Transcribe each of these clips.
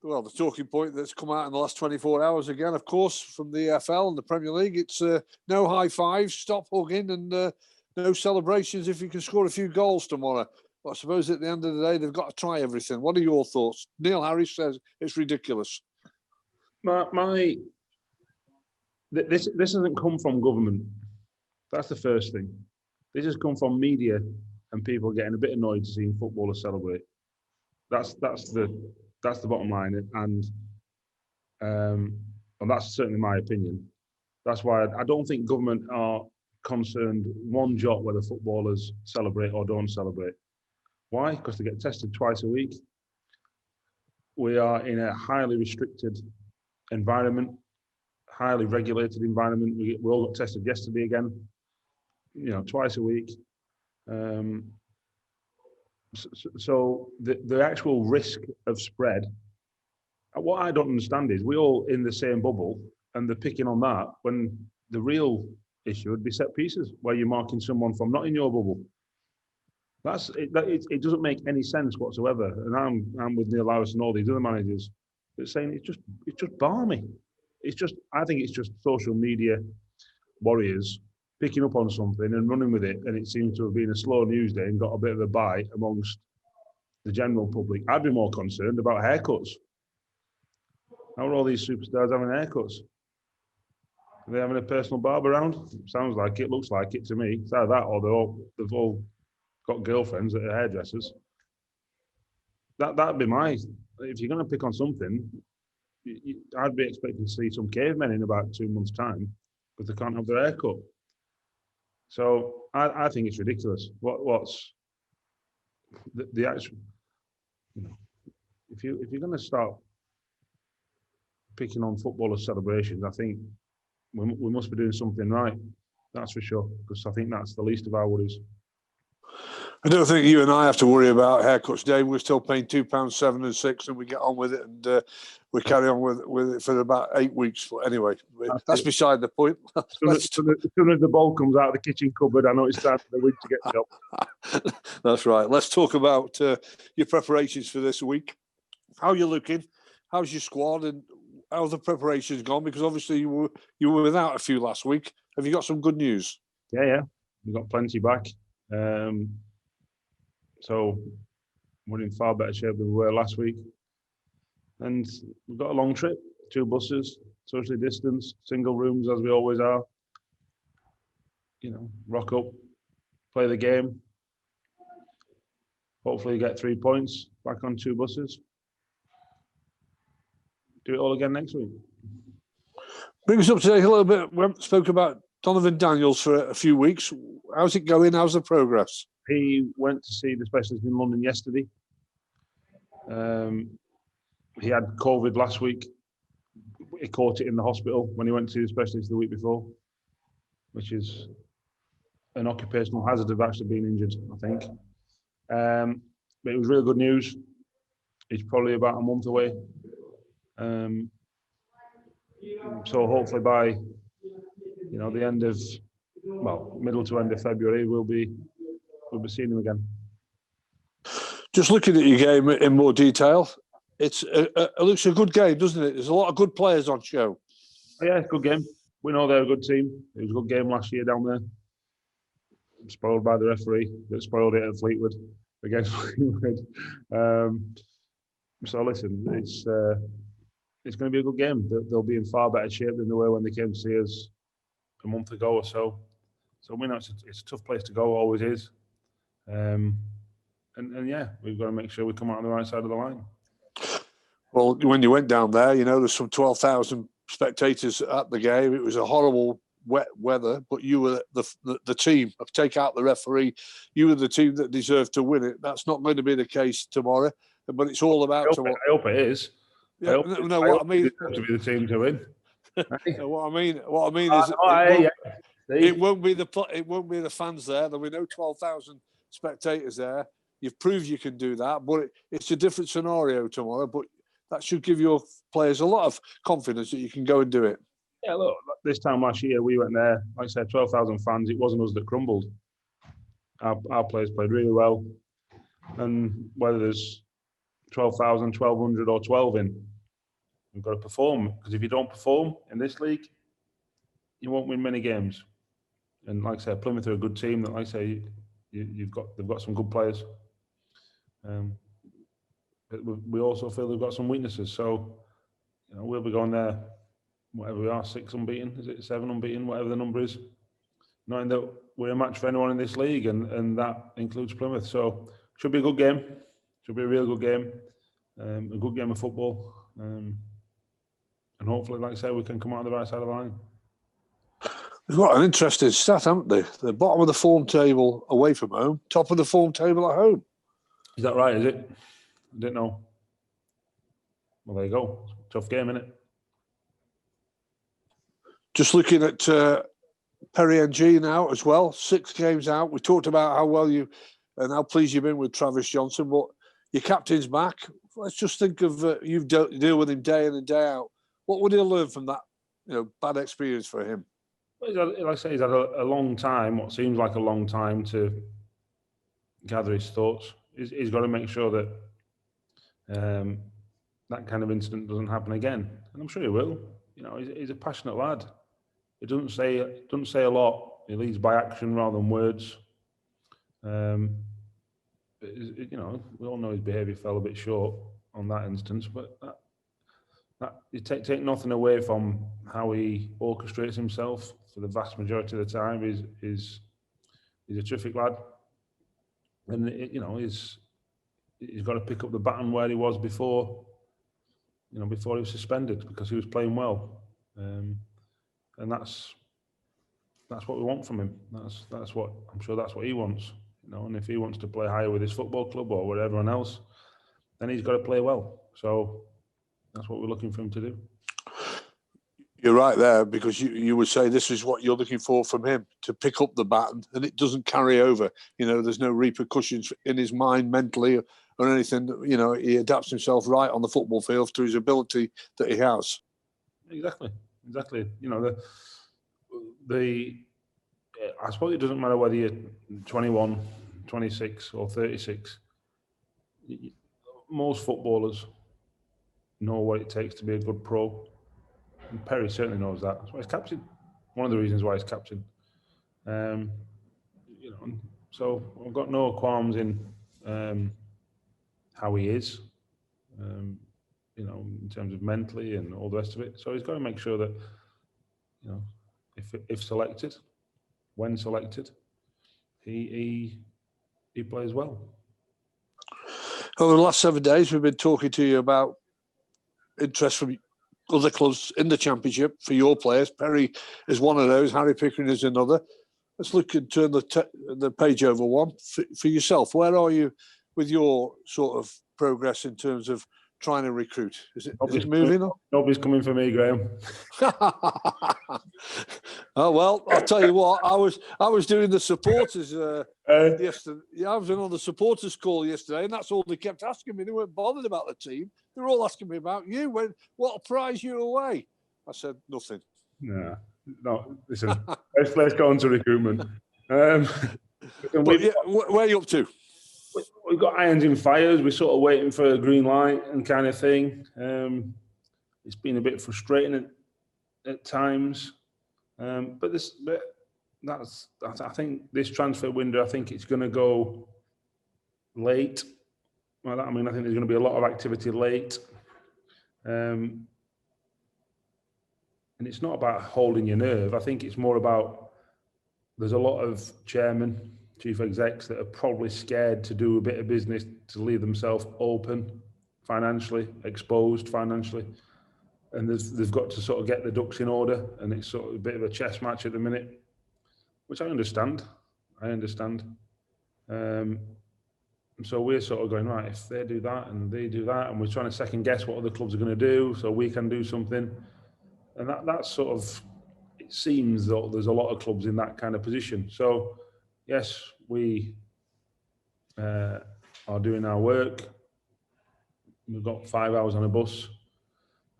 Well, the talking point that's come out in the last 24 hours again, of course, from the EFL and the Premier League, it's no high fives, stop hugging, and no celebrations if you can score a few goals tomorrow. But I suppose at the end of the day, they've got to try everything. What are your thoughts? Neil Harris says it's ridiculous. This hasn't come from government. That's the first thing. This has come from media and people getting a bit annoyed seeing footballers celebrate. That's the bottom line, and that's certainly my opinion. That's why I don't think government are concerned one jot whether footballers celebrate or don't celebrate. Why? Because they get tested twice a week. We are in a highly restricted environment, highly regulated environment. We all got tested yesterday again, twice a week. So the actual risk of spread, what I don't understand is we all in the same bubble and they're picking on that when the real issue would be set pieces where you're marking someone from not in your bubble. It doesn't make any sense whatsoever. And I'm with Neil Harris and all these other managers that saying it's just balmy. I think it's just social media warriors picking up on something and running with it, and it seems to have been a slow news day and got a bit of a bite amongst the general public. I'd be more concerned about haircuts. How are all these superstars having haircuts? Are they having a personal barber around? Sounds like it, looks like it to me. It's either that or they've all got girlfriends that are hairdressers. That'd be if you're going to pick on something, I'd be expecting to see some cavemen in about 2 months' time because they can't have their hair cut. So I think it's ridiculous. What's the actual? If you're going to start picking on footballers' celebrations, I think we must be doing something right. That's for sure, because I think that's the least of our worries. I don't think you and I have to worry about haircuts, Dave. We're still paying £2.7 and £6, and we get on with it, and we carry on with it for about 8 weeks. But anyway, that's beside the point. As soon as the ball comes out of the kitchen cupboard, I know it's time for the wig to get chopped. That's right. Let's talk about your preparations for this week. How are you looking? How's your squad, and how's the preparations gone? Because obviously you were without a few last week. Have you got some good news? Yeah, we've got plenty back. So we're in far better shape than we were last week. And we've got a long trip, 2 buses, socially distanced, single rooms as we always are. Rock up, play the game. Hopefully get 3 points, back on 2 buses. Do it all again next week. Bring us up to date a little bit. We haven't spoken about Donovan Daniels for a few weeks. How's it going? How's the progress? He went to see the specialist in London yesterday. He had COVID last week. He caught it in the hospital when he went to see the specialist the week before, which is an occupational hazard of actually being injured, I think. But it was really good news. He's probably about a month away. So hopefully by the end of middle to end of February we'll be seeing him again. Just looking at your game in more detail, it looks a good game, doesn't it? There's a lot of good players on show. Yeah, good game. We know they're a good team. It was a good game last year down there. Spoiled by the referee that spoiled it at Fleetwood against Fleetwood. So listen, it's going to be a good game. They'll be in far better shape than they were when they came to see us a month ago or so. So we know it's a tough place to go, always is. And yeah, we've got to make sure we come out on the right side of the line. Well, when you went down there, there's some 12,000 spectators at the game. It was a horrible wet weather, but you were the team. Take out the referee. You were the team that deserved to win it. That's not going to be the case tomorrow, but it's all about I hope it is. Yeah, what I mean to be the team to win. What I mean is it won't be the fans there. There'll be no 12,000 spectators there. You've proved you can do that, but it's a different scenario tomorrow. But that should give your players a lot of confidence that you can go and do it. Yeah, look, this time last year we went there, like I said, 12,000 fans. It wasn't us that crumbled. Our players played really well, and whether there's 12,000, 1,200 or 12 in. You've got to perform, because if you don't perform in this league, you won't win many games. And like I say, Plymouth are a good team. That, like I say, they've got some good players. But we also feel they've got some weaknesses. So, we'll be going there, whatever we are, 6 unbeaten, is it 7 unbeaten, whatever the number is, knowing that we're a match for anyone in this league, and that includes Plymouth. So, should be a good game. Should be a real good game. A good game of football. And hopefully, like I say, we can come out on the right side of the line. They've got an interesting stat, haven't they? The bottom of the form table away from home, top of the form table at home. Is that right, is it? I didn't know. Well, there you go. Tough game, isn't it? Just looking at Perry NG now as well, 6 games out. We talked about how well you and how pleased you've been with Travis Johnson, but your captain's back. Let's just think of you deal with him day in and day out. What would he learn from that, bad experience for him? Well, like I say, he's had a long time, what seems like a long time, to gather his thoughts. He's got to make sure that that kind of incident doesn't happen again, and I'm sure he will. He's a passionate lad. He doesn't say a lot. He leads by action rather than words. We all know his behaviour fell a bit short on that instance, but that you take nothing away from how he orchestrates himself for the vast majority of the time. He's a terrific lad, and he's got to pick up the baton where he was before. Before he was suspended, because he was playing well, and that's what we want from him. That's what I'm sure that's what he wants. And if he wants to play higher with his football club or with everyone else, then he's got to play well. So that's what we're looking for him to do. You're right there, because you would say this is what you're looking for from him, to pick up the baton, and it doesn't carry over. There's no repercussions in his mind mentally or anything. He adapts himself right on the football field to his ability that he has. Exactly. I suppose it doesn't matter whether you're 21, 26 or 36. Most footballers know what it takes to be a good pro. And Perry certainly knows that. That's why he's captain. One of the reasons why he's captain. So I've got no qualms in how he is, in terms of mentally and all the rest of it. So he's got to make sure that, if selected, when selected, he plays well. Over the last 7 days, we've been talking to you about interest from other clubs in the Championship for your players. Perry is one of those. Harry Pickering is another. Let's look and turn the page over one for yourself. Where are you with your sort of progress in terms of trying to recruit? Is it moving on? Nobody's coming for me, Graham. Oh well, I'll tell you what. I was doing the supporters yesterday. Yeah, I was on the supporters call yesterday, and that's all they kept asking me. They weren't bothered about the team. They were all asking me about you. What prize you away? I said nothing. No. Listen, let's go on to recruitment. Where are you up to? We've got irons in fires. We're sort of waiting for a green light and kind of thing. It's been a bit frustrating at times, but I think this transfer window, I think it's going to go late. I think there's going to be a lot of activity late, and it's not about holding your nerve. I think it's more about, there's a lot of chairmen, chief execs that are probably scared to do a bit of business, to leave themselves open financially, exposed financially. And they've got to sort of get the ducks in order, and it's sort of a bit of a chess match at the minute, which I understand. So we're sort of going, right, if they do that and they do that, and we're trying to second guess what other clubs are going to do so we can do something. And that's sort of, it seems that there's a lot of clubs in that kind of position. So yes, we are doing our work. We've got 5 hours on a bus,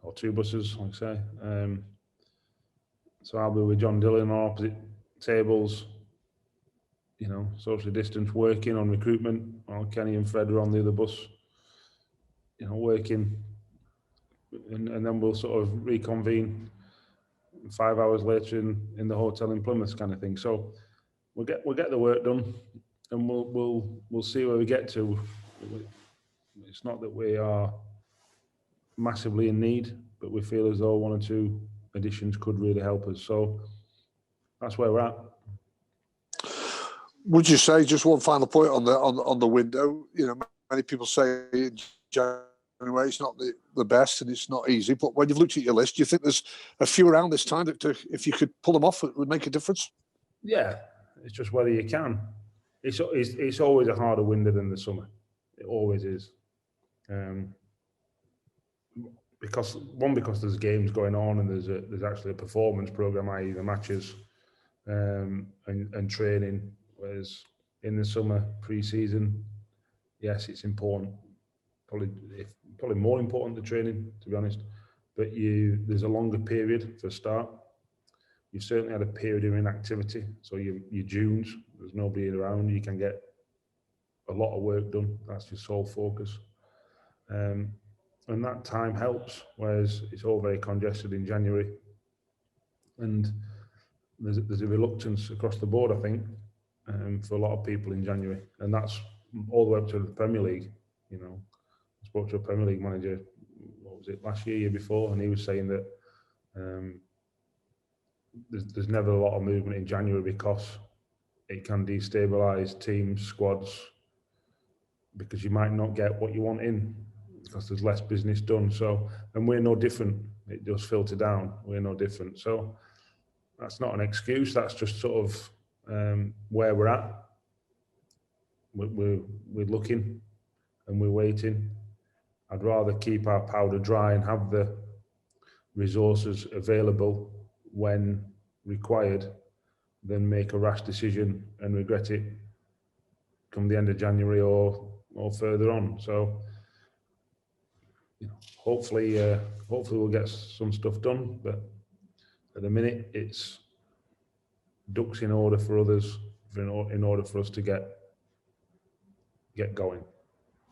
or 2 buses, like I say. So I'll be with John Dillon on opposite tables, socially distanced, working on recruitment, while Kenny and Fred are on the other bus. working, and then we'll sort of reconvene 5 hours later in the hotel in Plymouth, kind of thing. So we'll get the work done, and we'll see where we get to. It's not that we are massively in need, but we feel as though 1 or 2 additions could really help us. So that's where we're at. Would you say, just one final point on the window? Many people say in January it's not the best and it's not easy. But when you've looked at your list, do you think there's a few around this time that if you could pull them off, it would make a difference? Yeah, it's just whether you can. It's always a harder window than the summer. It always is. Because there's games going on and there's actually a performance program, i.e. the matches and training. Whereas in the summer pre-season, yes, it's important. Probably more important than training, to be honest. But there's a longer period for a start. You've certainly had a period of inactivity. So your Junes, there's nobody around. You can get a lot of work done. That's your sole focus. And that time helps, whereas it's all very congested in January. And there's a reluctance across the board, I think, for a lot of people in January. And that's all the way up to the Premier League. I spoke to a Premier League manager, what was it, last year before, and he was saying that there's never a lot of movement in January because it can destabilise teams, squads, because you might not get what you want in because there's less business done. So, and we're no different. It does filter down. We're no different. So that's not an excuse. That's just sort of where we're at. We're looking and we're waiting. I'd rather keep our powder dry and have the resources available when required than make a rash decision and regret it come the end of January or further on. So hopefully we'll get some stuff done, but at the minute it's ducks in order for others in order for us to get going.